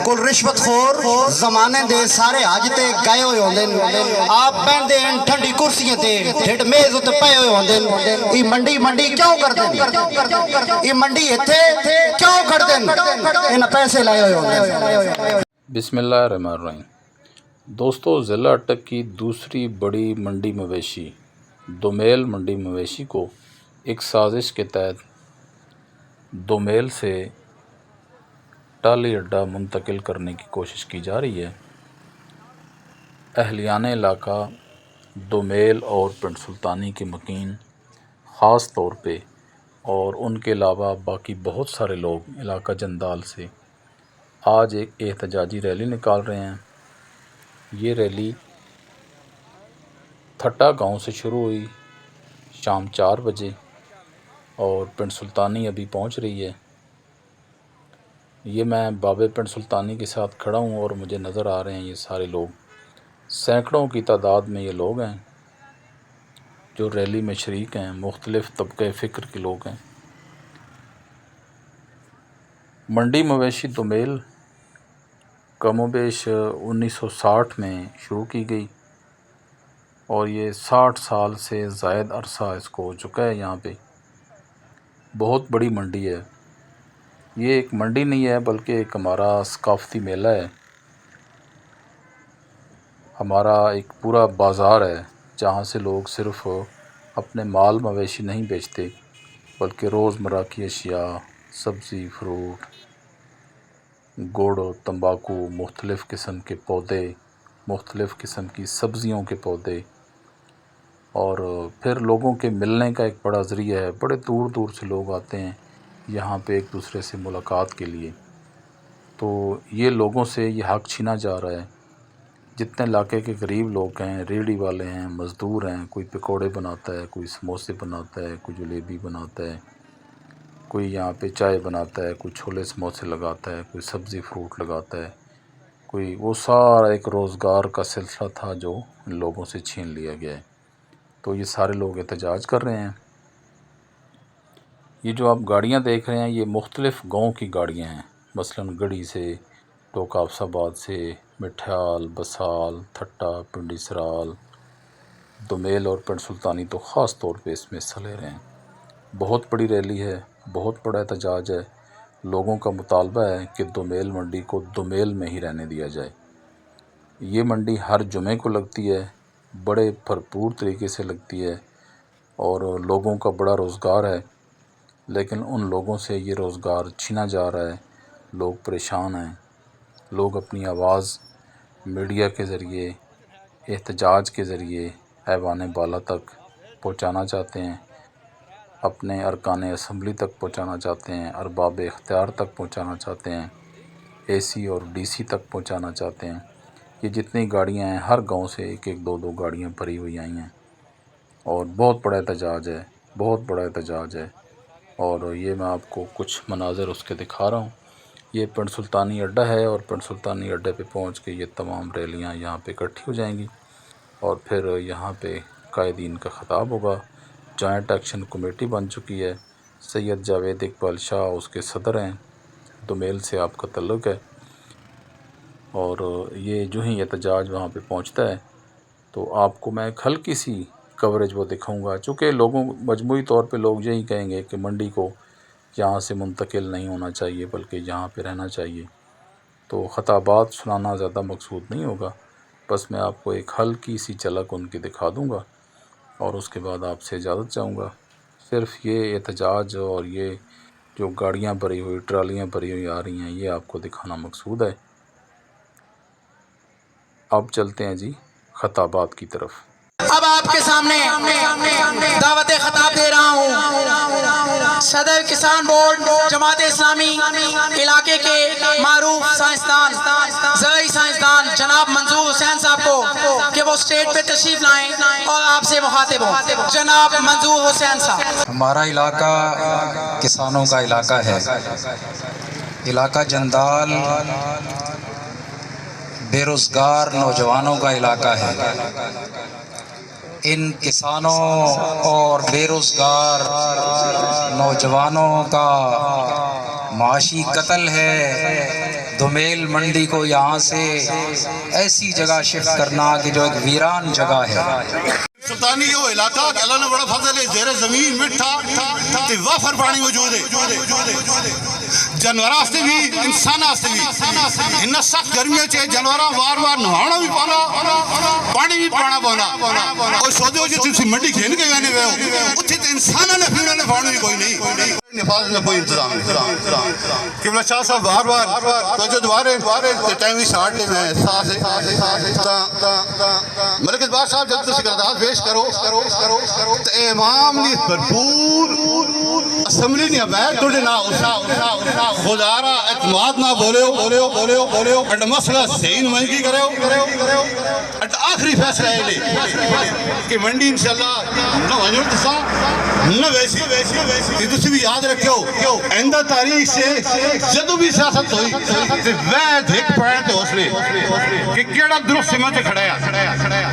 बिल्कुल रिश्वत खोर जमाने दे सारे हज ते गए हुए होंदे न। आप बहंदे हैं ठंडी कुर्सियां ते ढिड मेज उत्ते पए हुए होंदे न। ई मंडी मंडी क्यों करदे न? ई मंडी इत्थे क्यों करदे न? इन पैसे लाए हुए होंदे न। बिस्मिल्लाहिर्रहमानिर्रहीम। दोस्तों, ज़िला अटक की दूसरी बड़ी मंडी मवेशी दोमेल मंडी मवेशी को एक साजिश के तहत दोमेल से टाली अड्डा मुंतकिल करने की कोशिश की जा रही है। अहलियान इलाका दोमेल और पिंड सुल्तानी के मकीन ख़ास तौर पे और उनके अलावा बाकी बहुत सारे लोग इलाका जंदाल से आज एक एहतजाजी रैली निकाल रहे हैं। ये रैली थट्टा गांव से शुरू हुई शाम 4 बजे और पिंड सुल्तानी अभी पहुंच रही है। ये मैं बाबे पिंड सुल्तानी के साथ खड़ा हूं और मुझे नज़र आ रहे हैं ये सारे लोग, सैकड़ों की तादाद में ये लोग हैं जो रैली में शरीक हैं। मुख्तलिफ़ तबके फ़िक्र के लोग हैं। मंडी मवेशी दोमेल कमोबेश 1960 में शुरू की गई और ये 60 साल से ज़ायद अरसा इसको हो चुका है। यहाँ पे बहुत बड़ी मंडी है। ये एक मंडी नहीं है बल्कि एक हमारा सकाफ़ती मेला है, हमारा एक पूरा बाज़ार है जहाँ से लोग सिर्फ़ अपने माल मवेशी नहीं बेचते बल्कि रोज़मर्रा की अशिया, सब्ज़ी, फ्रूट, गुड़, तंबाकू, मुख्तलिफ़ किस्म के पौधे, मुख्तलिफ़ किस्म की सब्ज़ियों के पौधे और फिर लोगों के मिलने का एक बड़ा ज़रिया है। बड़े दूर दूर से लोग आते हैं यहाँ पे एक दूसरे से मुलाकात के लिए। तो ये लोगों से ये हक़ छीना जा रहा है। जितने इलाके के गरीब लोग हैं, रेहड़ी वाले हैं, मज़दूर हैं, कोई पकौड़े बनाता है, कोई समोसे बनाता है, कोई जलेबी बनाता है, कोई यहाँ पे चाय बनाता है, कोई छोले समोसे लगाता है, कोई सब्ज़ी फ्रूट लगाता है, कोई, वो सारा एक रोज़गार का सिलसिला था जो इन लोगों से छीन लिया गया है। तो ये सारे लोग एहतजाज कर रहे हैं। ये जो आप गाड़ियाँ देख रहे हैं ये मुख्तलिफ़ गाँव की गाड़ियाँ हैं, मसलन गढ़ी से, टोकाफसाबाद से, मिठाल, बसाल, थट्टा, पिंडी सराल, दोमेल और पिंड सुल्तानी तो ख़ास तौर पे इसमें हिस्सा ले रहे हैं। बहुत बड़ी रैली है, बहुत बड़ा एहतजाज है। लोगों का मुतालबा है कि दोमेल मंडी को दोमेल में ही रहने दिया जाए। ये मंडी हर जुमे को लगती है, बड़े भरपूर तरीके से लगती है और लोगों का बड़ा रोज़गार है, लेकिन उन लोगों से ये रोज़गार छीना जा रहा है। लोग परेशान हैं। लोग अपनी आवाज़ मीडिया के ज़रिए, एहतजाज के ज़रिए ऐवान बाला तक पहुंचाना चाहते हैं, अपने अरकान असम्बली तक पहुंचाना चाहते हैं, अरबाब इख्तियार तक पहुंचाना चाहते हैं, AC और DC तक पहुंचाना चाहते हैं। ये जितनी गाड़ियां हैं हर गांव से एक एक दो दो गाड़ियां भरी हुई आई हैं और बहुत बड़ा एहतजाज है, बहुत बड़ा एहतजाज है। और ये मैं आपको कुछ मनाज़र उसके दिखा रहा हूँ। ये पिंड सुल्तानी अड्डा है और पिंड सुल्तानी अड्डे पे पहुँच के ये तमाम रैलियाँ यहाँ पे इकट्ठी हो जाएंगी और फिर यहाँ पे कायदीन का ख़िताब होगा। जॉइंट एक्शन कमेटी बन चुकी है। सैयद जावेद इकबाल शाह उसके सदर हैं। दोमेल से आपका तल्लुक़ है और ये जो ही एहतजाज वहाँ पे पहुँचता है तो आपको मैं एक हल्की सी कवरेज वो दिखाऊंगा। चूँकि लोगों मजमूई तौर पे लोग यही कहेंगे कि मंडी को यहाँ से मुंतकिल नहीं होना चाहिए बल्कि यहाँ पे रहना चाहिए, तो ख़ताबात सुनाना ज़्यादा मकसूद नहीं होगा। बस मैं आपको एक हल्की सी झलक उनकी दिखा दूँगा और उसके बाद आपसे इजाज़त चाहूँगा। सिर्फ़ ये एहतजाज और ये जो गाड़ियाँ भरी हुई, ट्रालियाँ भरी हुई आ रही हैं, ये आपको दिखाना मकसूद है। अब चलते हैं जी ख़ताबात की तरफ। अब आपके सामने दावत खताब दे रहा हूँ सदर किसान बोर्ड जमात इस्लामी इलाके के मारूफ साइंसदान, ज़राई साइंसदान जनाब मंजूर हुसैन साहब को कि वो स्टेज पे तशरीफ लाएं और आपसे मुखातिब हों। जनाब मंजूर हुसैन साहब। हमारा इलाका किसानों का इलाका है। इलाका जंदाल बेरोज़गार नौजवानों का इलाका है। इन किसानों और बेरोज़गार नौजवानों का معاشی قتل ہے دومیل منڈی کو یہاں سے ایسی جگہ شفٹ کرنا کہ جو ایک ویران جگہ ہے۔ سلطانی یہ علاقہ کہ اللہ نے بڑا فضل ہے، زیر زمین مٹھا تے وافر پانی موجود ہے، جانور واسطے بھی انسان واسطے بھی۔ ان سخت گرمیاں چ جانور وار وار نہانا بھی پانا، پانی بھی پانا پانا۔ اور سودے ہو جی تسی منڈی کھین کے وینے وے ہو، اتھے تے انساناں نے پینے نے پانی بھی کوئی نہیں، نفاذ میں کوئی انتظام نہیں۔ قبلہ شاہ صاحب بار بار توجہ دوارے تے ٹائم بھی ساڑھ لے میں احساس ہے۔ ملک اجبار صاحب جب تسی قرارداد پیش کرو تو امام نے بھرپور اسمبلی نے بیٹھ توڑے نہ خدارا اعتماد نہ بولیو اٹ مسئلہ صحیح نمائندگی کرو اٹ آخری فیصلہ ہے لے کہ منڈی انشاءاللہ نہ ونجڑ تسا نہ ویسی کہ تسی بھی یاد رکھو آئندہ تاریخ سے جدو بھی سیاست ہوئی تے وید ایک پوائنٹ ہو اس لئے کہ کیڑا درست سمجھ کھڑا ہے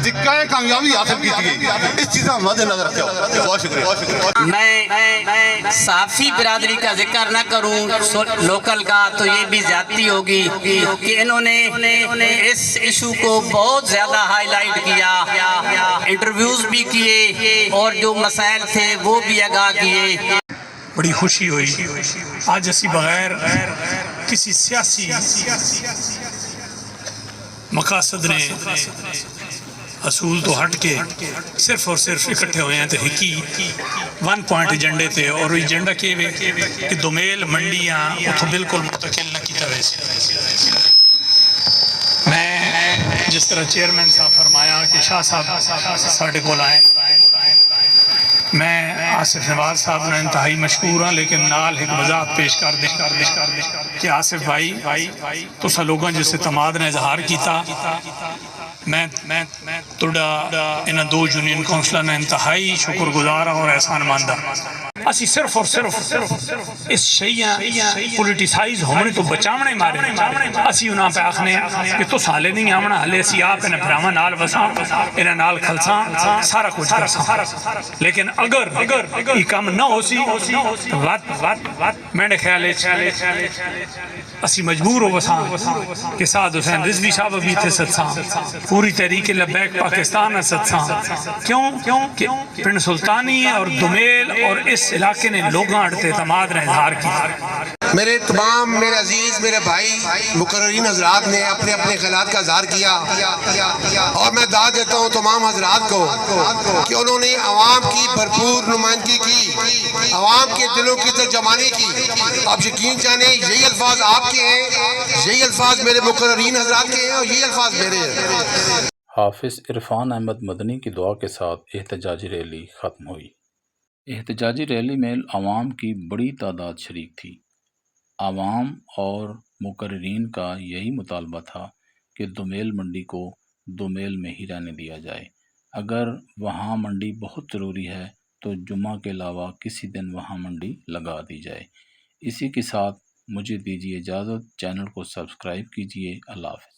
جکا کامیابی حاصل کی گئی، اس چیزیں مد نظر رکھو۔ بہت شکریہ۔ میں صحافی برادری کا ذکر نہ کروں لوکل کا تو یہ بھی زیادتی ہوگی کہ انہوں نے اس ایشو کو بہت زیادہ ہائی لائٹ کیا، انٹرویوز بھی کیے اور جو مسائل تھے وہ بھی آگاہ کیے۔ بڑی خوشی ہوئی آج اسی بغیر کسی سیاسی مقاصد نے اصول تو ہٹ کے صرف اور صرف اکٹھے ہوئے ہیں تو ہکی 1 پوائنٹ ایجنڈے تھے، اور ایجنڈا کہ دومیل منڈیاں اتھو بالکل مستقل نہ کیتا ویسے۔ میں جس طرح چیئرمین صاحب فرمایا کہ شاہ صاحب ساڑھے کو لائیں، میں آصف نواز صاحب نے انتہائی مشکور ہاں، لیکن نال ایک وضاحت پیش کر دیں کہ آصف بھائی تو سا لوگاں جس سے تماد نے اظہار کیتا، میں توڑا انہ 2 یونین کونسلر نے انتہائی شکر گزارا اور احسان ماندہ۔ اسی صرف اور صرف اس شیئں پولیٹیسائز ہونے تو بچاونے مارے اسی انہاں پہ آخنے کہ تو سالے نہیں آمنا حلے اسی آپ انہیں پراما نال وساں انہیں نال کھلساں سارا کچھ کرساں، لیکن اگر یہ کام نہ ہو سی میں نے خیال ہے اسی مجبور ہو وساں کہ سعد حسین رضوی صاحب ابھی تھے ستساں، پوری تحریک لبیک پاکستان ستساں، کیوں کہ پنڈ سلطانی اور دومیل اور اس علاقے نے لوگاں اڑتے اعتماد نے اظہار کیا۔ میرے تمام میرے عزیز میرے بھائی مقررین حضرات نے اپنے اپنے خیالات کا اظہار کیا، اور میں دعوت دیتا ہوں تمام حضرات کو کہ انہوں نے عوام کی بھرپور نمائندگی کی، عوام کے دلوں کی ترجمانی کی۔ آپ یقین جانیں یہی الفاظ آپ کے ہیں، یہی الفاظ میرے مقررین حضرات کے ہیں اور یہی الفاظ میرے ہیں۔ حافظ عرفان احمد مدنی کی دعا کے ساتھ احتجاجی ریلی ختم ہوئی۔ احتجاجی ریلی میں عوام کی بڑی تعداد شریک تھی۔ عوام اور مقررین کا یہی مطالبہ تھا کہ دومیل منڈی کو دومیل میں ہی رہنے دیا جائے، اگر وہاں منڈی بہت ضروری ہے تو جمعہ کے علاوہ کسی دن وہاں منڈی لگا دی جائے۔ اسی کے ساتھ مجھے دیجیے اجازت، چینل کو سبسکرائب کیجیے۔ اللہ حافظ۔